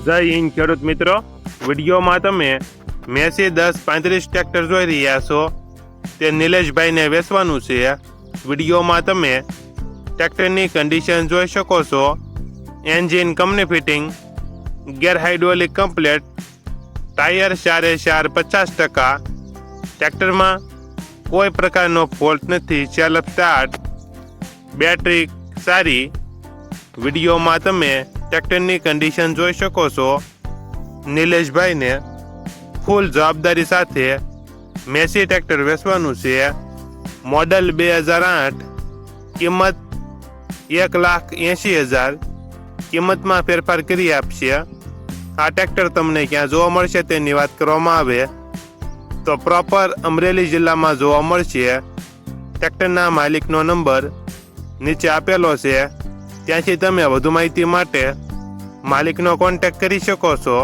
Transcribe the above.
જય હિન્દ ખેડૂત મિત્રો, વિડીયોમાં તમે મેસી 1035 ટ્રેક્ટર જોઈ રહ્યા છો. તે નિલેશભાઈને વેચવાનું છે. વિડીયોમાં તમે ટ્રેક્ટરની કન્ડિશન જોઈ શકો છો. Engine company fitting, gear hydraulic complete, tyre 4/4 50%. ટ્રેક્ટરમાં કોઈ પ્રકારનો ફોલ્ટ નથી. સેલ્ફ સ્ટાર્ટ, બેટરી સારી. વિડીયોમાં તમે ટ્રેક્ટરની કન્ડિશન જોઈ શકો છો. નિલેશભાઈને ફૂલ જવાબદારી સાથે મેસી ટ્રેક્ટર વેચવાનું છે. મોડલ 2008, કિંમત 1,80,000. કિંમતમાં ફેરફાર કરી આપશે. આ ટ્રેક્ટર તમને ક્યાં જોવા મળશે તેની વાત કરવામાં આવે તો પ્રોપર અમરેલી જિલ્લામાં જોવા મળશે. ટ્રેક્ટરના માલિકનો નંબર નીચે આપેલો છે. ત્યાંથી તમે વધુ માહિતી માટે માલિકનો કોન્ટેક્ટ કરી શકો છો.